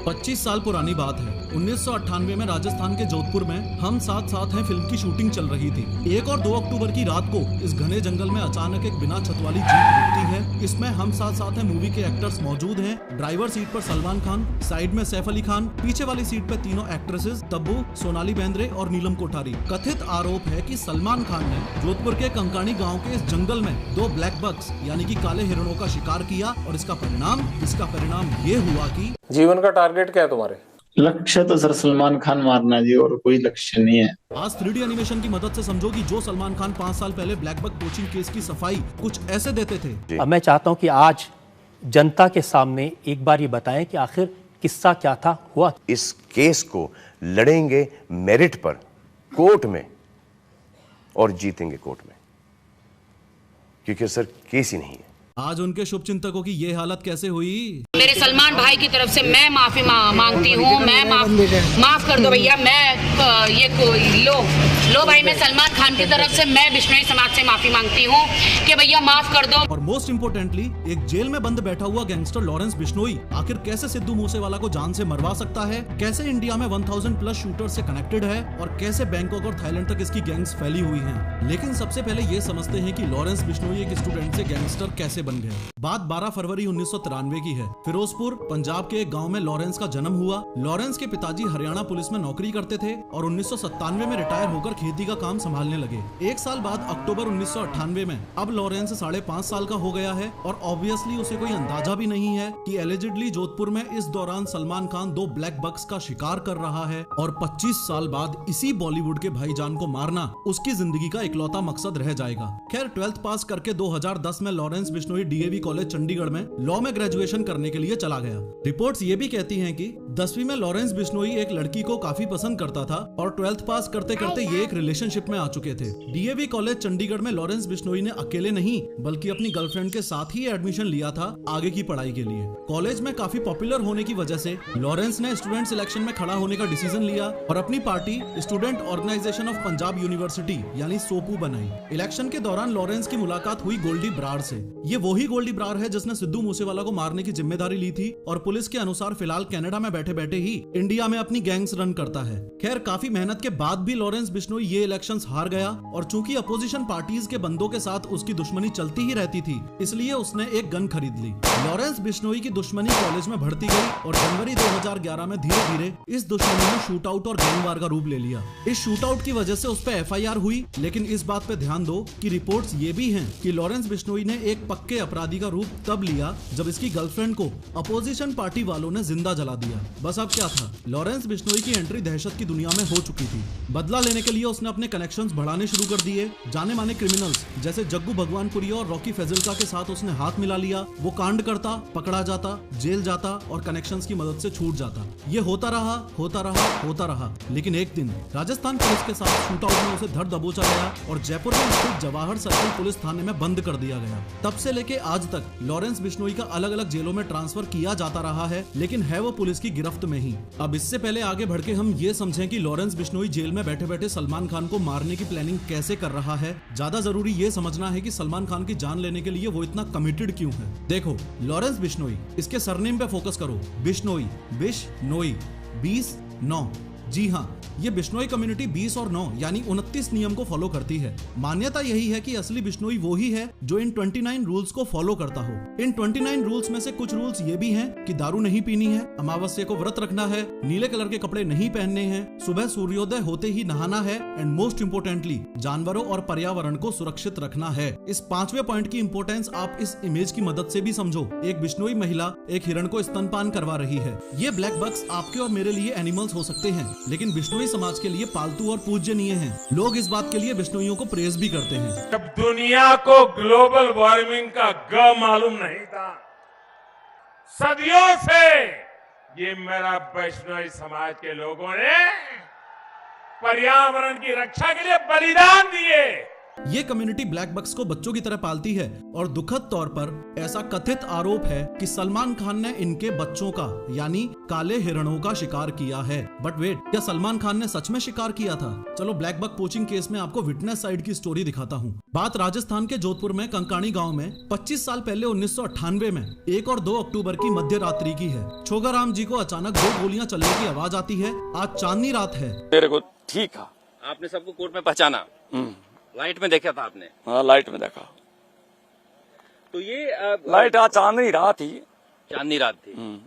25 साल पुरानी बात है। 1998 में राजस्थान के जोधपुर में हम साथ साथ हैं फिल्म की शूटिंग चल रही थी। 1 और 2 अक्टूबर की रात को इस घने जंगल में अचानक एक बिना छत वाली जीप रुकती है। इसमें हम साथ साथ हैं मूवी के एक्टर्स मौजूद हैं। ड्राइवर सीट पर सलमान खान, साइड में सैफ अली खान, पीछे वाली सीट पे तीनों एक्ट्रेसेस तब्बू, सोनाली बेंद्रे और नीलम कोठारी। कथित आरोप है कि सलमान खान ने जोधपुर के कंकानी गाँव के इस जंगल में 2 ब्लैक बक्स यानी कि काले हिरणों का शिकार किया और इसका परिणाम ये हुआ कि जीवन का टारगेट क्या है तुम्हारे? लक्ष्य तो सर सलमान खान मारना जी, और कोई लक्ष्य नहीं है। आज 3D एनिमेशन की मदद से समझो कि जो सलमान खान 5 साल पहले ब्लैक बक पोचिंग केस की सफाई कुछ ऐसे देते थे। अब मैं चाहता हूं कि आज जनता के सामने एक बार ये बताएं कि आखिर किस्सा क्या था, हुआ। इस केस को लड़ेंगे मेरिट पर कोर्ट में और जीतेंगे कोर्ट में, क्योंकि सर केस ही नहीं है। आज उनके शुभचिंतकों की ये हालत कैसे हुई? मेरे सलमान भाई की तरफ से मैं माफी मांगती हूँ। मैं माफ कर दो भैया। मैं ये लो भाई, मैं सलमान खान की तरफ से मैं बिश्नोई समाज से माफी मांगती हूँ कि भैया माफ कर दो। और मोस्ट इम्पोर्टेंटली एक जेल में बंद बैठा हुआ गैंगस्टर लॉरेंस बिश्नोई आखिर कैसे सिद्धू मूसेवाला को जान से मरवा सकता है, कैसे इंडिया में 1000+ शूटर से कनेक्टेड है और कैसे बैंकॉक और थाईलैंड तक इसकी गैंग्स फैली हुई हैं। लेकिन सबसे पहले ये समझते हैं कि लॉरेंस बिश्नोई एक स्टूडेंट से गैंगस्टर कैसे बन गए। बात 12 फरवरी 1993 की है। फिरोजपुर पंजाब के एक गांव में लॉरेंस का जन्म हुआ। लॉरेंस के पिताजी हरियाणा पुलिस में नौकरी करते थे और 1997 में रिटायर होकर खेती का काम संभालने लगे। 1 साल बाद अक्टूबर 1998 में अब लॉरेंस 5.5 साल का हो गया है और ऑब्वियसली उसे कोई अंदाजा भी नहीं है कि एलिजिडली जोधपुर में इस दौरान सलमान खान 2 ब्लैक बक्स का शिकार कर रहा है और 25 साल बाद इसी बॉलीवुड के भाईजान को मारना उसकी जिंदगी का इकलौता मकसद रह जाएगा। खैर 12th पास करके 2010 में Lawrence Bishnoi DAV college Chandigarh में लॉ में ग्रेजुएशन करने के लिए चला गया। रिपोर्ट्स ये भी कहती हैं कि 10वीं में लॉरेंस बिश्नोई एक लड़की को काफी पसंद करता था और 12th पास करते करते ये एक रिलेशनशिप में आ चुके थे। डीएवी कॉलेज चंडीगढ़ में लॉरेंस बिश्नोई ने अकेले नहीं बल्कि अपनी गर्लफ्रेंड के साथ ही एडमिशन लिया था आगे की पढ़ाई के लिए। कॉलेज में काफी पॉपुलर होने की वजह से लॉरेंस ने स्टूडेंट सिलेक्शन में खड़ा होने का डिसीजन लिया और अपनी party student organisation of Punjab university यानी सोपू बनाई। इलेक्शन के दौरान लॉरेंस की मुलाकात हुई गोल्डी ब्रार से। ये वही गोल्डी ब्रार है जिसने सिद्धू मूसेवाला को मारने की जिम्मेदारी ली थी और पुलिस के अनुसार फिलहाल कनाडा में बैठे बैठे ही इंडिया में अपनी गैंग्स रन करता है। खैर काफी मेहनत के बाद भी लॉरेंस बिश्नोई ये इलेक्शंस हार गया और चूंकि अपोजिशन पार्टीज के बंदों के साथ उसकी दुश्मनी चलती ही रहती थी इसलिए उसने एक गन खरीद ली। लॉरेंस बिश्नोई की दुश्मनी कॉलेज में बढ़ती गई और जनवरी 2011 में धीरे धीरे इस दुश्मनी ने शूट आउट और गैंगवार का रूप ले लिया। इस शूट आउट की वजह से उस पर FIR हुई, लेकिन इस बात पे ध्यान दो कि रिपोर्ट्स ये भी हैं कि लॉरेंस बिश्नोई ने एक पक्के अपराधी का रूप तब लिया जब इसकी गर्लफ्रेंड को अपोजिशन पार्टी वालों ने जिंदा जला दिया। बस अब क्या था, लॉरेंस बिश्नोई की एंट्री दहशत की दुनिया में हो चुकी थी। बदला लेने के लिए उसने अपने कनेक्शंस बढ़ाने शुरू कर दिए। जाने माने क्रिमिनल्स जैसे जग्गू भगवानपुरी और रॉकी फैजिल्का के साथ उसने हाथ मिला लिया। वो कांड करता, पकड़ा जाता, जेल जाता और कनेक्शंस की मदद से छूट जाता। ये होता रहा, लेकिन एक दिन राजस्थान पुलिस के साथ शूट आउट में उसे धर दबोचा गया और जयपुर में स्थित जवाहर सर्किल पुलिस थाने में बंद कर दिया गया। तब से लेके आज तक लॉरेंस बिश्नोई का अलग अलग जेलों में ट्रांसफर किया जाता रहा है, लेकिन है वो पुलिस की गिरफ्त में ही। अब इससे पहले आगे बढ़ के हम ये समझें कि लॉरेंस बिश्नोई जेल में बैठे बैठे सलमान खान को मारने की प्लानिंग कैसे कर रहा है। ज्यादा जरूरी ये समझना है कि सलमान खान की जान लेने के लिए वो इतना कमिटेड क्यों है। देखो लॉरेंस बिश्नोई, इसके सरनेम पे फोकस करो। बिश्नोई, 20 9। जी हाँ, ये बिश्नोई कम्युनिटी 20 और 9 यानी 29 नियम को फॉलो करती है। मान्यता यही है कि असली बिश्नोई वो ही है जो इन 29 रूल्स को फॉलो करता हो। इन 29 रूल्स में से कुछ रूल्स ये भी हैं कि दारू नहीं पीनी है, अमावस्या को व्रत रखना है, नीले कलर के कपड़े नहीं पहनने हैं, सुबह सूर्योदय होते ही नहाना है एंड मोस्ट इम्पोर्टेंटली जानवरों और पर्यावरण को सुरक्षित रखना है। इस 5वें पॉइंट की इंपोर्टेंस आप इस इमेज की मदद से भी समझो। एक बिश्नोई महिला एक हिरण को स्तनपान करवा रही है। ये ब्लैक बक्स आपके और मेरे लिए एनिमल्स हो सकते हैं, लेकिन बिश्नोई समाज के लिए पालतू और पूज्यनीय हैं। लोग इस बात के लिए बिश्नोइयों को प्रेज भी करते हैं। जब दुनिया को ग्लोबल वार्मिंग का ग मालूम नहीं था, सदियों से ये मेरा वैष्णव समाज के लोगों ने पर्यावरण की रक्षा के लिए बलिदान दिए ये कम्युनिटी ब्लैक बक्स को बच्चों की तरह पालती है और दुखद तौर पर ऐसा कथित आरोप है कि सलमान खान ने इनके बच्चों का यानी काले हिरणों का शिकार किया है। बट वेट, क्या सलमान खान ने सच में शिकार किया था? चलो ब्लैक बक पोचिंग केस में आपको विटनेस साइड की स्टोरी दिखाता हूँ। बात राजस्थान के जोधपुर में कंकाणी गाँव में 25 साल पहले 1998 में 1 और 2 अक्टूबर की मध्य रात्रि की है। छोगाराम जी को अचानक 2 गोलियां चलने की आवाज आती है। आज चांदनी रात है। मेरे को ठीक है। आपने सबको कोर्ट में पहचाना? लाइट में देखा था आपने? हाँ, लाइट में देखा। तो ये लाइट आज चांदनी रात थी। चांदनी रात थी।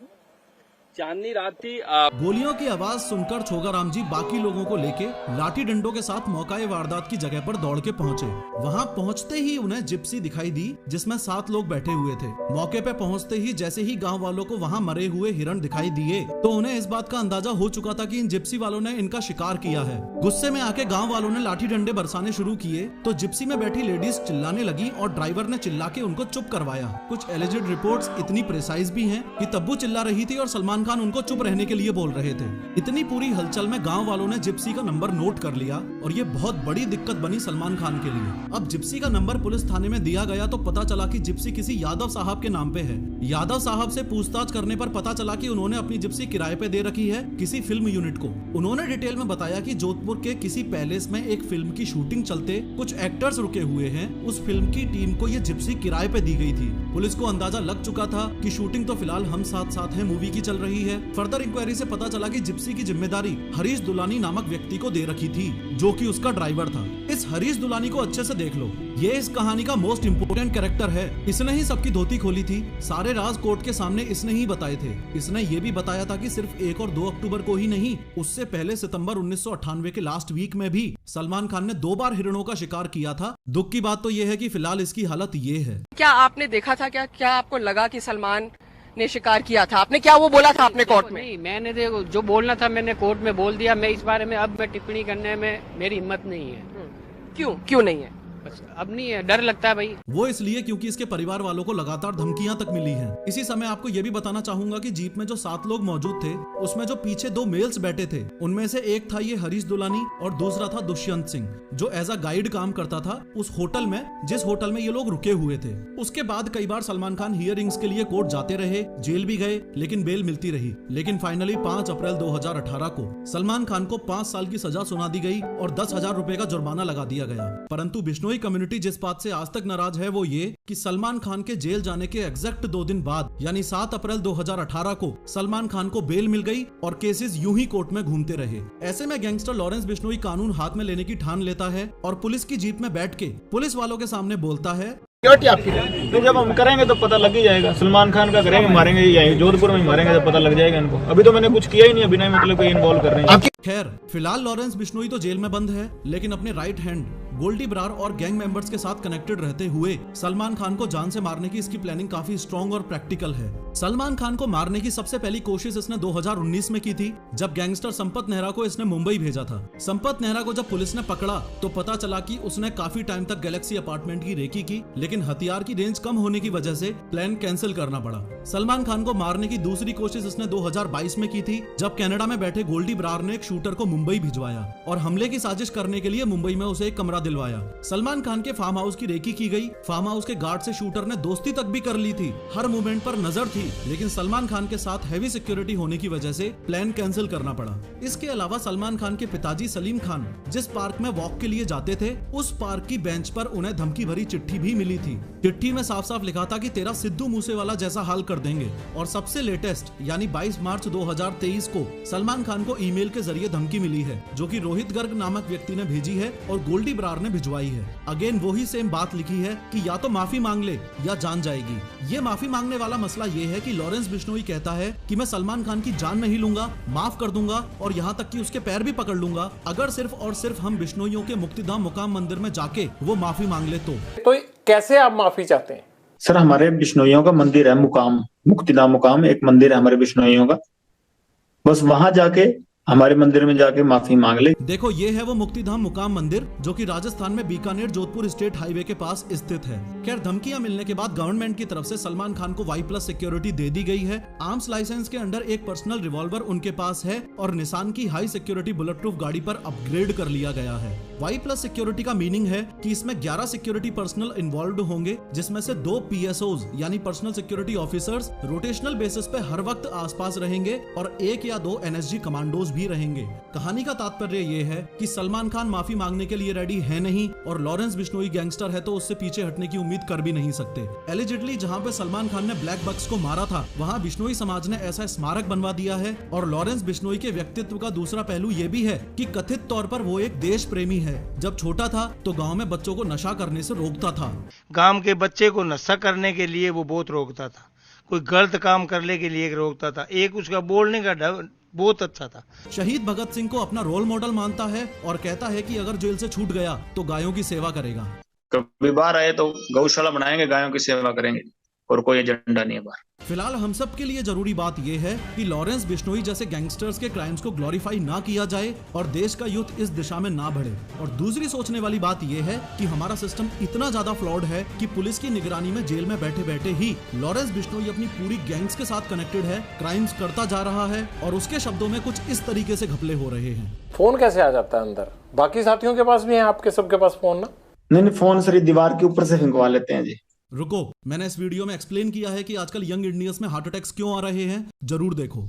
चांदनी रात थी। गोलियों की आवाज सुनकर छोगाराम जी बाकी लोगों को लेके लाठी डंडों के साथ मौकाए वारदात की जगह पर दौड़ के पहुंचे। वहां पहुंचते ही उन्हें जिप्सी दिखाई दी जिसमें 7 लोग बैठे हुए थे। मौके पे पहुंचते ही जैसे ही गांव वालों को वहां मरे हुए हिरण दिखाई दिए तो उन्हें इस बात का अंदाजा हो चुका था कि इन जिप्सी वालों ने इनका शिकार किया है। गुस्से में आके गाँव वालों ने लाठी डंडे बरसाने शुरू किए तो जिप्सी में बैठी लेडीज चिल्लाने लगी और ड्राइवर ने चिल्ला के उनको चुप करवाया। कुछ एलिजेड रिपोर्ट्स इतनी प्रिसाइज भी हैं कि तब्बू चिल्ला रही थी और सलमान खान उनको चुप रहने के लिए बोल रहे थे। इतनी पूरी हलचल में गांव वालों ने जिप्सी का नंबर नोट कर लिया और ये बहुत बड़ी दिक्कत बनी सलमान खान के लिए। अब जिप्सी का नंबर पुलिस थाने में दिया गया तो पता चला कि जिप्सी किसी यादव साहब के नाम पे है। यादव साहब से पूछताछ करने पर पता चला कि उन्होंने अपनी जिप्सी किराए पे दे रखी है किसी फिल्म यूनिट को। उन्होंने डिटेल में बताया कि जोधपुर के किसी पैलेस में एक फिल्म की शूटिंग चलते कुछ एक्टर्स रुके हुए हैं। उस फिल्म की टीम को ये जिप्सी किराए पे दी गई थी। पुलिस को अंदाजा लग चुका था कि शूटिंग तो फिलहाल हम साथ साथ हैं मूवी की चल रही है। फर्दर इंक्वायरी से पता चला कि जिप्सी की जिम्मेदारी हरीश दुलानी नामक व्यक्ति को दे रखी थी जो कि उसका ड्राइवर था। इस हरीश दुलानी को अच्छे से देख लो, ये इस कहानी का मोस्ट इम्पोर्टेंट कैरेक्टर है। इसने ही सबकी धोती खोली थी। सारे राज कोर्ट के सामने इसने ही बताए थे। इसने ये भी बताया था कि सिर्फ 1 और 2 अक्टूबर को ही नहीं, उससे पहले सितंबर 1998 के लास्ट वीक में भी सलमान खान ने 2 बार हिरणों का शिकार किया था। दुख की बात तो ये है कि फिलहाल इसकी हालत ये है। क्या आपने देखा था? क्या आपको लगा कि सलमान ने शिकार किया था? आपने क्या वो बोला था अपने कोर्ट में? नहीं, मैंने जो बोलना था मैंने कोर्ट में बोल दिया। मैं इस बारे में अब मैं टिप्पणी करने में मेरी हिम्मत नहीं है। क्यों नहीं है? बस अब नहीं है, डर लगता है भाई। वो इसलिए क्योंकि इसके परिवार वालों को लगातार धमकियां तक मिली हैं। इसी समय आपको ये भी बताना चाहूंगा कि जीप में जो 7 लोग मौजूद थे उसमें जो पीछे 2 मेल्स बैठे थे उनमें से एक था ये हरीश दुलानी और दूसरा था दुष्यंत सिंह जो एज अ गाइड काम करता था उस होटल में जिस होटल में ये लोग रुके हुए थे। उसके बाद कई बार सलमान खान हियरिंग्स के लिए कोर्ट जाते रहे, जेल भी गए लेकिन बेल मिलती रही। लेकिन फाइनली 5 अप्रैल 2018 को सलमान खान को 5 साल की सजा सुना दी गई और 10,000 रुपए का जुर्माना लगा दिया गया। परंतु बिश्नोई कम्युनिटी जिस बात से आज तक नाराज है वो ये कि सलमान खान के जेल जाने के एग्जैक्ट 2 दिन बाद यानी 7 अप्रैल 2018 को सलमान खान को बेल मिल गई और केसेस यूं ही कोर्ट में घूमते रहे। ऐसे में गैंगस्टर लॉरेंस बिश्नोई कानून हाथ में लेने की ठान लेता है और पुलिस की जीप में बैठ के पुलिस वालों के सामने बोलता है, तो जब हम करेंगे तो पता लग ही जाएगा। सलमान खान का करेंगे, मारेंगे यही जोधपुर में मारेंगे तो पता लग जाएगा इनको। अभी तो मैंने कुछ किया ही नहीं, अभी नहीं मतलब इन्वॉल्व कर रहे हैं। खैर फिलहाल लॉरेंस बिश्नोई तो जेल में बंद है लेकिन अपने राइट हैंड गोल्डी ब्रार और गैंग मेंबर्स के साथ कनेक्टेड रहते हुए सलमान खान को जान से मारने की इसकी प्लानिंग काफी स्ट्रॉन्ग और प्रैक्टिकल है। सलमान खान को मारने की सबसे पहली कोशिश इसने 2019 में की थी जब गैंगस्टर संपत नेहरा को इसने मुंबई भेजा था। संपत नेहरा को जब पुलिस ने पकड़ा तो पता चला कि उसने काफी टाइम तक गैलेक्सी अपार्टमेंट की रेकी की लेकिन हथियार की रेंज कम होने की वजह से प्लान कैंसिल करना पड़ा। सलमान खान को मारने की दूसरी कोशिश इसने 2022 में की थी जब कनाडा में बैठे गोल्डी ब्रार ने एक शूटर को मुंबई भिजवाया और हमले की साजिश करने के लिए मुंबई में उसे एक कमरा दिलवाया। सलमान खान के फार्म हाउस की रेकी की गई। फार्म हाउस के गार्ड से शूटर ने दोस्ती तक भी कर ली थी, हर मूवमेंट पर नजर थी, लेकिन सलमान खान के साथ हैवी सिक्योरिटी होने की वजह से प्लान कैंसिल करना पड़ा। इसके अलावा सलमान खान के पिताजी सलीम खान जिस पार्क में वॉक के लिए जाते थे उस पार्क की बेंच पर उन्हें धमकी भरी चिट्ठी भी मिली थी। चिट्ठी में साफ साफ लिखा था कि तेरा सिद्धू मूसेवाला जैसा हाल कर देंगे। और सबसे लेटेस्ट यानी 22 मार्च 2023 को सलमान खान को ईमेल के जरिए धमकी मिली है जो कि रोहित गर्ग नामक व्यक्ति ने भेजी है और गोल्डी ब्रार ने भिजवाई है। अगेन वही सेम बात लिखी है कि या तो माफी मांग ले या जान जाएगी। ये माफी मांगने वाला मसला ये है कि लॉरेंस बिश्नोई कहता है कि मैं सलमान खान की जान नहीं लूंगा, माफ कर दूंगा और यहाँ तक कि उसके पैर भी पकड़ लूंगा अगर सिर्फ और सिर्फ हम बिश्नोइयों के मुक्तिधाम मुकाम मंदिर में जाके वो माफी मांग ले। तो कैसे आप माफी चाहते हैं? सर हमारे बिश्नोइयों का मंदिर है मुकाम, मुक्तिधाम मुकाम एक मंदिर है हमारे बिश्नोइयों का। बस वहां जाके हमारे मंदिर में जाके माफी मांग ले। देखो ये है वो मुक्तिधाम मुकाम मंदिर जो कि राजस्थान में बीकानेर जोधपुर स्टेट हाईवे के पास स्थित है। खैर धमकियां मिलने के बाद गवर्नमेंट की तरफ से सलमान खान को Y+ सिक्योरिटी दे दी गई है। आर्म्स लाइसेंस के अंडर एक पर्सनल रिवॉल्वर उनके पास है और निसान की हाई सिक्योरिटी बुलेट प्रूफ गाड़ी पर अपग्रेड कर लिया गया है। Y+ सिक्योरिटी का मीनिंग है कि इसमें 11 सिक्योरिटी पर्सनल इन्वॉल्व होंगे, जिसमें से 2 PSOs यानी personal security officers rotational basis पे हर वक्त आसपास रहेंगे और 1 या 2 NSG कमांडोज भी रहेंगे। कहानी का तात्पर्य ये है कि सलमान खान माफी मांगने के लिए रेडी है नहीं और लॉरेंस बिश्नोई गैंगस्टर है तो उससे पीछे हटने की उम्मीद कर भी नहीं सकते। एलिजिडली जहां पे सलमान खान ने ब्लैक बक्स को मारा था वहां बिश्नोई समाज ने ऐसा स्मारक बनवा दिया है। और लॉरेंस बिश्नोई के व्यक्तित्व का दूसरा पहलू ये भी है कि कथित तौर पर वो एक देश प्रेमी है। जब छोटा था तो गाँव में बच्चों को नशा करने से रोकता था। गांव के बच्चे को नशा करने के लिए वो बहुत रोकता था, कोई गलत काम करने के लिए रोकता था। एक उसका बोलने का ढंग बहुत अच्छा था। शहीद भगत सिंह को अपना रोल मॉडल मानता है और कहता है कि अगर जेल से छूट गया तो गायों की सेवा करेगा। कभी बाहर आए तो गौशाला बनाएंगे, गायों की सेवा करेंगे और कोई एजेंडा नहीं है बाहर। फिलहाल हम सब के लिए जरूरी बात यह है कि लॉरेंस बिश्नोई जैसे गैंगस्टर्स के क्राइम्स को ग्लोरीफाई ना किया जाए और देश का यूथ इस दिशा में ना बढ़े। और दूसरी सोचने वाली बात यह है कि हमारा सिस्टम इतना ज्यादा फ्लॉड है कि पुलिस की निगरानी में जेल में बैठे बैठे ही लॉरेंस बिश्नोई अपनी पूरी गैंग्स के साथ कनेक्टेड है, क्राइम्स करता जा रहा है और उसके शब्दों में कुछ इस तरीके से घपले हो रहे हैं। फोन कैसे आ जाता है अंदर? बाकी साथियों के पास भी है, आपके सबके पास फोन ना? नहीं, फोन सर दीवार के ऊपर से फिंकवा लेते हैं जी। रुको, मैंने इस वीडियो में एक्सप्लेन किया है कि आजकल यंग इंडियंस में हार्ट अटैक्स क्यों आ रहे हैं, जरूर देखो।